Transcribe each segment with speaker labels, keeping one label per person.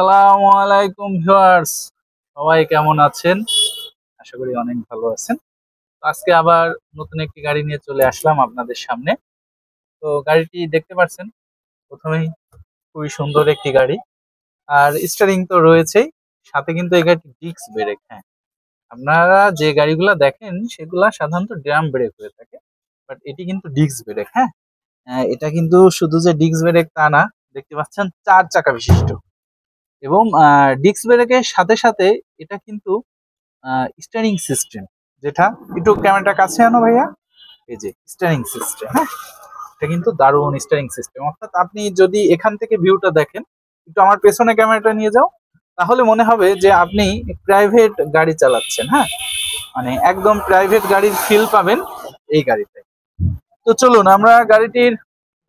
Speaker 1: আসসালামু আলাইকুম ভিউয়ার্স, সবাই কেমন আছেন? আশা করি অনেক ভালো আছেন। তো আজকে আবার নতুন একটি গাড়ি নিয়ে চলে আসলাম আপনাদের সামনে। তো গাড়িটি দেখতে পাচ্ছেন, প্রথমেই খুবই সুন্দর একটি গাড়ি। আর স্টিয়ারিং তো রয়েছেই, সাথে কিন্তু এই গাড়িটি ডিস্ক ব্রেক। হ্যাঁ, আপনারা যে গাড়িগুলা দেখেন সেগুলা সাধারণত ড্রাম ব্রেক হয়ে থাকে, বাট এটি কিন্তু ডিস্ক ব্রেক। হ্যাঁ, এটা কিন্তু শুধু যে ডিস্ক ব্রেক তা না, দেখতে পাচ্ছেন 4 চাকা বিশিষ্ট। এবং ডিস্ক ব্রেকের সাথে সাথে এটা কিন্তু স্টিয়ারিং সিস্টেম, যেটা একটু ক্যামেরাটা কাছে আনো ভাইয়া। এই যে স্টিয়ারিং সিস্টেম, হ্যাঁ, এটা কিন্তু দারুণ স্টিয়ারিং সিস্টেম। অর্থাৎ আপনি যদি এখান থেকে ভিউটা দেখেন, একটু আমার পেছনে ক্যামেরাটা নিয়ে যাও, তাহলে মনে হবে যে আপনি প্রাইভেট গাড়ি চালাচ্ছেন। হ্যাঁ, মানে একদম প্রাইভেট গাড়ির ফিল পাবেন এই গাড়িতে। তো চলুন আমরা গাড়িটির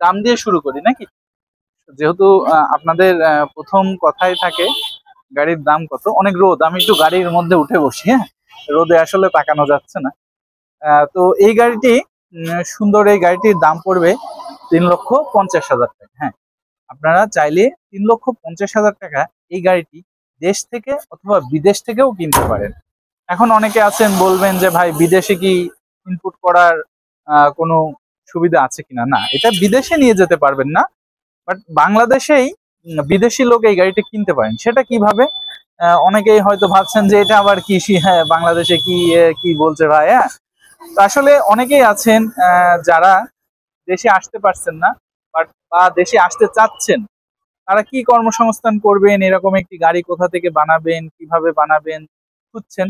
Speaker 1: দাম দিয়ে শুরু করি নাকি? যেহেতু আপনাদের প্রথম কথাই থাকে গাড়ির দাম কত। অনেক রোদ, আমি একটু গাড়ির মধ্যে উঠে বসি। হ্যাঁ, রোদে আসলে তাকানো যাচ্ছে না। তো এই গাড়িটি সুন্দর, এই গাড়িটির দাম পড়বে 3,50,000 টাকা। হ্যাঁ, আপনারা চাইলে 3,50,000 টাকা এই গাড়িটি দেশ থেকে অথবা বিদেশ থেকেও কিনতে পারেন। এখন অনেকে আছেন বলবেন যে ভাই বিদেশে কি ইনপুট করার কোনো সুবিধা আছে কিনা। না, এটা বিদেশে নিয়ে যেতে পারবেন না, বাট বাংলাদেশেই বিদেশি লোক এই গাড়িটা কিনতে পারেন। সেটা কিভাবে? অনেকেই হয়তো ভাবছেন যে এটা আবার কি হ্যাঁ, বাংলাদেশে কি কি বলছে ভাই। হ্যাঁ, তো আসলে অনেকেই আছেন যারা দেশে আসতে পারছেন না, বাট বা দেশে আসতে চাচ্ছেন। তারা কি কর্মসংস্থান করবেন, এরকম একটি গাড়ি কোথা থেকে বানাবেন, কিভাবে বানাবেন খুঁজছেন,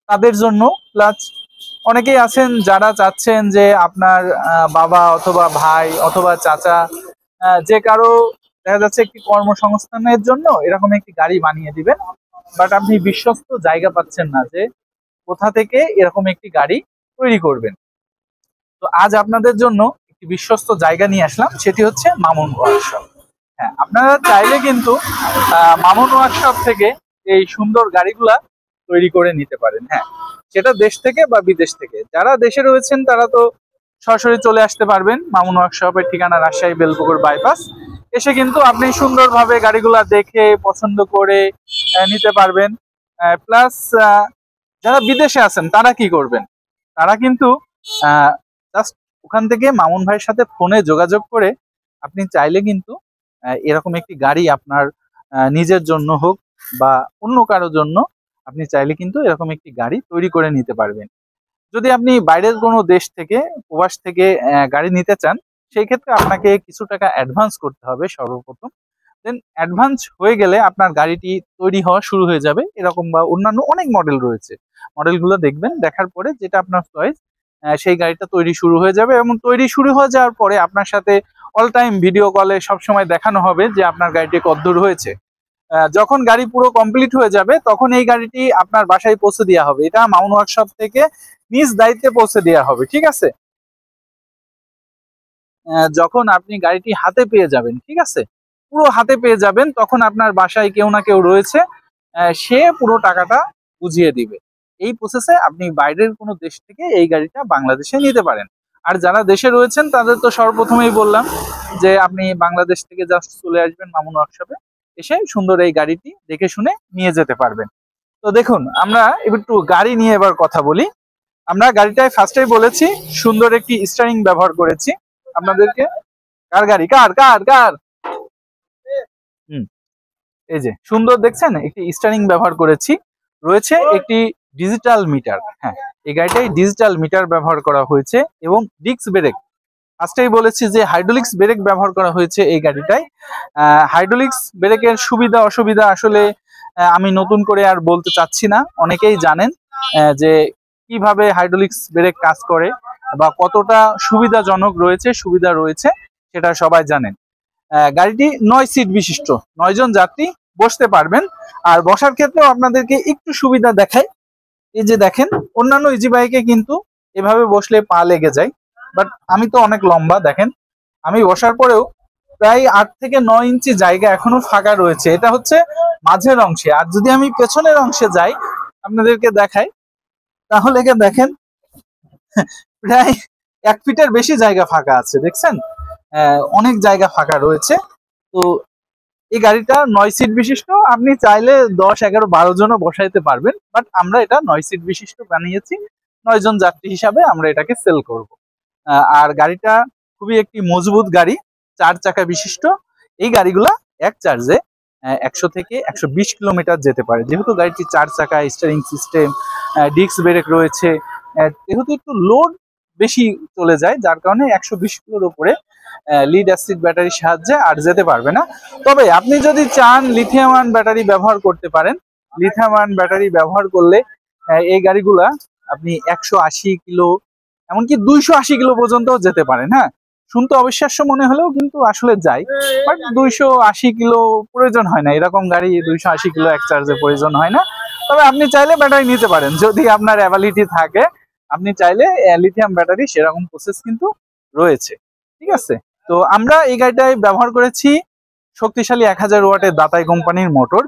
Speaker 1: তাদের জন্য। প্লাস অনেকেই আছেন যারা চাচ্ছেন যে আপনার বাবা অথবা ভাই অথবা চাচা, যে কারো দেখা যাচ্ছে একটি কর্মসংস্থানের জন্য এরকম একটি গাড়ি বানিয়ে দিবেন, বাট আপনি বিশ্বস্ত জায়গা পাচ্ছেন না যে কোথা থেকে এরকম একটি গাড়ি তৈরি করবেন। তো আজ আপনাদের জন্য একটি বিশ্বস্ত জায়গা নিয়ে আসলাম, সেটি হচ্ছে মামুন ওয়ার্কশপ। হ্যাঁ, আপনারা চাইলে কিন্তু মামুন ওয়ার্কশপ থেকে এই সুন্দর গাড়িগুলা তৈরি করে নিতে পারেন। হ্যাঁ, সেটা দেশ থেকে বা বিদেশ থেকে। যারা দেশে রয়েছেন তারা তো সরাসরি চলে আসতে পারবেন মামুন ওয়ার্কশপের ঠিকানা রাজশাহী বেলপুকুর বাইপাস। এসে কিন্তু আপনি সুন্দরভাবে গাড়িগুলা দেখে পছন্দ করে নিতে পারবেন। প্লাস যারা বিদেশে আছেন তারা কি করবেন, তারা কিন্তু জাস্ট ওখান থেকে মামুন ভাইয়ের সাথে ফোনে যোগাযোগ করে আপনি চাইলে কিন্তু এরকম একটি গাড়ি আপনার নিজের জন্য হোক বা অন্য কারো জন্য, আপনি চাইলে কিন্তু এরকম একটি গাড়ি তৈরি করে নিতে পারবেন। যদি আপনি বাইরের কোনো দেশ থেকে, প্রবাস থেকে গাড়ি নিতে চান, সেই ক্ষেত্রে আপনাকে কিছু টাকা অ্যাডভান্স করতে হবে সর্বপ্রথম। দেন অ্যাডভান্স হয়ে গেলে আপনার গাড়িটি তৈরি হওয়া শুরু হয়ে যাবে। এরকম বা অন্যান্য অনেক মডেল রয়েছে, মডেলগুলো দেখবেন, দেখার পরে যেটা আপনার চয়েস সেই গাড়িটা তৈরি শুরু হয়ে যাবে। এবং তৈরি শুরু হয়ে যাওয়ার পরে আপনার সাথে অল টাইম ভিডিও কলে সবসময় দেখানো হবে যে আপনার গাড়িটি কতদূর হয়েছে। যখন গাড়ি পুরো কমপ্লিট হয়ে যাবে তখন এই গাড়িটি আপনার বাসায় পৌঁছে দেওয়া হবে। এটা মামুন ওয়ার্কশপ থেকে নিজ দায়িত্বে পৌঁছে দেওয়া হবে, ঠিক আছে? যখন আপনি গাড়িটি হাতে পেয়ে যাবেন, ঠিক আছে, পুরো হাতে পেয়ে যাবেন, তখন আপনার বাসায় কেউ না কেউ রয়েছে, সে পুরো টাকাটা বুঝিয়ে দিবে। এই প্রসেসে আপনি বাইরের কোনো দেশ থেকে এই গাড়িটা বাংলাদেশে নিতে পারেন। আর যারা দেশে রয়েছেন তাদের তো সর্বপ্রথমেই বললাম যে আপনি বাংলাদেশ থেকে জাস্ট চলে আসবেন মামুন ওয়ার্কশপে, এসে সুন্দর এই গাড়িটি দেখে শুনে নিয়ে যেতে পারবেন। তো দেখুন, আমরা একটু গাড়ি নিয়ে এবার কথা বলি। আমরা গাড়িটায় ফার্স্টেই বলেছি সুন্দর একটি স্টিয়ারিং ব্যবহার করেছি আপনাদেরকে। কার গাড়ি, কার কার কার হুম, এই যে সুন্দর দেখছেন একটি স্টিয়ারিং ব্যবহার করেছি। রয়েছে একটি ডিজিটাল মিটার। হ্যাঁ, এই গাড়িটাই ডিজিটাল মিটার ব্যবহার করা হয়েছে। এবং ডিস্ক ব্রেক, ফার্স্টেই বলেছি যে হাইড্রোলিক্স ব্রেক ব্যবহার করা হয়েছে এই গাড়িটায়। হাইড্রোলিক্স ব্রেকের সুবিধা অসুবিধা আসলে আমি নতুন করে আর বলতে চাচ্ছি না, অনেকেই জানেন যে কিভাবে হাইড্রোলিক্স ব্রেক কাজ করে বা কতটা সুবিধাজনক রয়েছে, সুবিধা রয়েছে, সেটা সবাই জানেন। গাড়িটি 9 সিট বিশিষ্ট, 9 জন যাত্রী বসতে পারবেন। আর বসার ক্ষেত্রেও আপনাদেরকে একটু সুবিধা দেখায়। এই যে দেখেন, অন্যান্য ইজি বাইকে কিন্তু এভাবে বসলে পা লেগে যায়, বাট আমি তো অনেক লম্বা, দেখেন আমি বসার পরেও প্রায় 8 থেকে 9 ইঞ্চি জায়গা এখনো ফাঁকা রয়েছে। এটা হচ্ছে মাঝের অংশে। আর যদি আমি পেছনের অংশে যাই আপনাদেরকে দেখাই, তাহলে দেখেন প্রায় 1 ফিটের বেশি জায়গা ফাঁকা আছে, দেখছেন? অনেক জায়গা ফাঁকা রয়েছে। তো এই গাড়িটা 9 সিট বিশিষ্ট, আপনি চাইলে 10, 11, 12 জনও বসাইতে পারবেন, বাট আমরা এটা 9 সিট বিশিষ্ট বানিয়েছি। 9 জন যাত্রী হিসাবে আমরা এটাকে সেল করব। আর গাড়িটা খুবই একটি মজবুত গাড়ি, 4 চাকা বিশিষ্ট। এই গাড়িগুলা এক চার্জে 100 থেকে 120 কিলোমিটার যেতে পারে। যেহেতু গাড়িটি 4 চাকা, স্টিয়ারিং সিস্টেম, ডিস্ক ব্রেক রয়েছে, যেহেতু একটু লোড বেশি চলে যায়, যার কারণে 120 কিলোর উপরে লিড অ্যাসিড ব্যাটারির সাহায্যে আর যেতে পারবে না। তবে আপনি যদি চান লিথিয়াম আয়ন ব্যাটারি ব্যবহার করতে পারেন। লিথিয়াম আয়ন ব্যাটারি ব্যবহার করলে এই গাড়িগুলা আপনি 180 কিলো, এমনকি 280 কিলো পর্যন্ত যেতে পারেন। হ্যাঁ, শুনতে অবিশ্বাস্য মনে হলেও কিন্তু আসলে যায়, বাট 280 কিলো প্রয়োজন হয় না। এরকম গাড়ি 280 কিলো এক চার্জে প্রয়োজন হয় না। তবে আপনি চাইলে ব্যাটারি নিতে পারেন, যদি আপনার অ্যাবিলিটি থাকে। আপনি চাইলে লিথিয়াম ব্যাটারি সেরকম প্রসেস কিন্তু রয়েছে। ঠিক আছে, তো আমরা এই গাড়িটায় ব্যবহার করেছি শক্তিশালী 1000 ওয়াটের দাতাই কোম্পানির মোটর,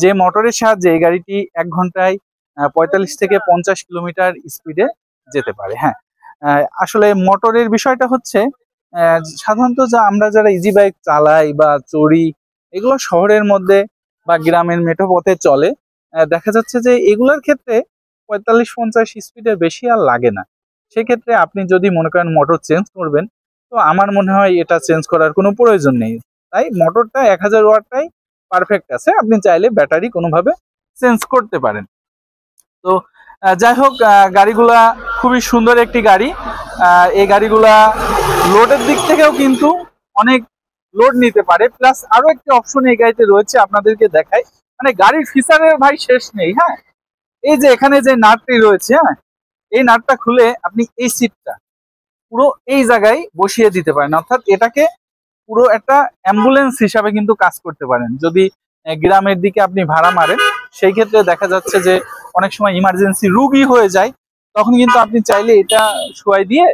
Speaker 1: যে মোটরের সাহায্যে এই গাড়িটি 1 ঘন্টায় 45 থেকে 50 কিলোমিটার স্পিডে যেতে পারে। হ্যাঁ, আসলে মোটরের বিষয়টা হচ্ছে সাধারণত আমরা যারা ইজি বাইক চালাই বা চড়ি, এগুলো শহরের মধ্যে বা গ্রামের মেঠো পথে চলে, দেখা যাচ্ছে যে এগুলোর ক্ষেত্রে 45-50 স্পিডের বেশি আর লাগে না। সেক্ষেত্রে আপনি যদি মনে করেন মোটর চেঞ্জ করবেন, তো আমার মনে হয় এটা চেঞ্জ করার কোনো প্রয়োজন নেই। তাই মোটরটা 1000 ওয়াটটাই পারফেক্ট আছে, আপনি চাইলে ব্যাটারি কোনোভাবে চেঞ্জ করতে পারেন। তো যাই হোক, গাড়িগুলা খুবই সুন্দর একটি গাড়ি। এই গাড়িগুলা লোডের দিক থেকেও কিন্তু অনেক লোড নিতে পারে। প্লাস আরো একটি অপশন এই গাড়িতে রয়েছে, আপনাদেরকে দেখাই। মানে গাড়ির ফিচারের ভাই শেষ নেই। হ্যাঁ, এই যে এখানে যে নাটটি রয়েছে, হ্যাঁ, এই নাটটা খুলে আপনি এই সিটটা পুরো এই জায়গায় বসিয়ে দিতে পারেন। অর্থাৎ এটাকে পুরো একটা অ্যাম্বুলেন্স হিসাবে কিন্তু কাজ করতে পারেন। যদি গ্রামের দিকে আপনি ভাড়া মারেন, সেই ক্ষেত্রে দেখা যাচ্ছে যে অনেক সময় ইমার্জেন্সি রুগী হয়ে যায়, তখন কিন্তু আপনি চাইলে এটা শোয়াই দিয়ে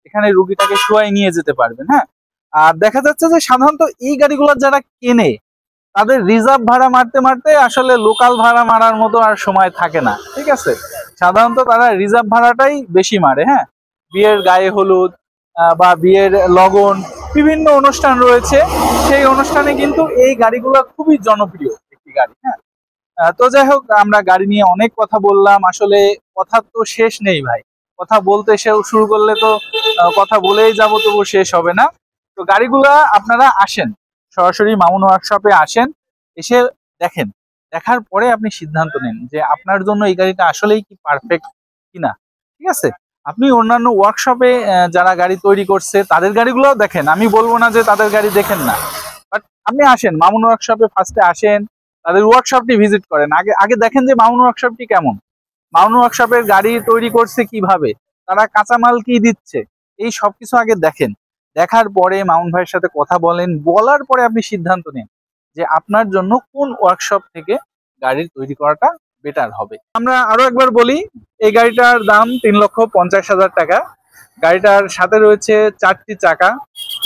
Speaker 1: এখানে রুগীটাকে শোয়াই নিয়ে যেতে পারবেন। হ্যাঁ, আর দেখা যাচ্ছে যে সাধারণত এই গাড়িগুলো যারা কেনে, তাদের রিজার্ভ ভাড়া মারতে মারতে আসলে লোকাল ভাড়া মারার মতো আর সময় থাকে না। ঠিক আছে, সাধারণত তারা রিজার্ভ ভাড়াটাই বেশি মারে। হ্যাঁ, বিয়ের গায়ে হলুদ বা বিয়ের লগন, বিভিন্ন অনুষ্ঠান রয়েছে, সেই অনুষ্ঠানে কিন্তু এই গাড়িগুলো খুবই জনপ্রিয় একটি গাড়ি। হ্যাঁ, তো যাই হোক, আমরা গাড়ি নিয়ে অনেক কথা বললাম। আসলে কথা তো শেষ নেই ভাই, কথা বলতে শুরু করলে তো কথা বলেই যাবো, তবু শেষ হবে না। তো গাড়িগুলা আপনারা আসেন, সরাসরি মামুন ওয়ার্কশপে আসেন, এসে দেখেন, দেখার পরে আপনি সিদ্ধান্ত নেন যে আপনার জন্য এই গাড়িটা আসলেই কি পারফেক্ট কিনা। ঠিক আছে, আপনি অন্যান্য ওয়ার্কশপে যারা গাড়ি তৈরি করছে তাদের গাড়িগুলোও দেখেন, আমি বলবো না যে তাদের গাড়ি দেখেন না, বাট আপনি আসেন মামুন ওয়ার্কশপে, ফার্স্টে আসেন, তাদের ওয়ার্কশপটি ভিজিট করেন। আগে আগে দেখেন যে মামুন ওয়ার্কশপটি কেমন, মামুন ওয়ার্কশপের গাড়ি তৈরি করছে কিভাবে, তারা কাঁচামাল কি দিচ্ছে, এই সবকিছু আগে দেখেন। দেখার পরে মামুন ভাইয়ের সাথে কথা বলেন, বলার পরে আপনি সিদ্ধান্ত নিন যে আপনার জন্য কোন ওয়ার্কশপ থেকে গাড়ি তৈরি করাটা বেটার হবে। আমরা আরো একবার বলি, এই গাড়িটার দাম 3,50,000 টাকা। গাড়িটার সাথে রয়েছে 4টি চাকা,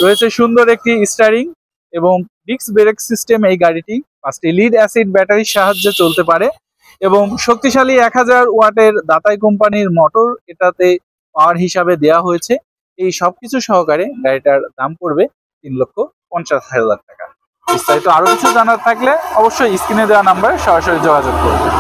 Speaker 1: রয়েছে সুন্দর একটি স্টিয়ারিং এবং ডিস্ক ব্রেক সিস্টেম। এই গাড়িটি 5টি লিড অ্যাসিড ব্যাটারির সাহায্যে চলতে পারে এবং শক্তিশালী 1000 ওয়াটের দাতাই কোম্পানির মোটর এটাতে পাওয়ার হিসাবে দেওয়া হয়েছে। এই সবকিছু সহকারে গাড়িটার দাম পড়বে 3,50,000 টাকা। বিস্তারিত আরো কিছু জানার থাকলে অবশ্যই স্ক্রিনে দেওয়া নাম্বারে সরাসরি যোগাযোগ করবেন।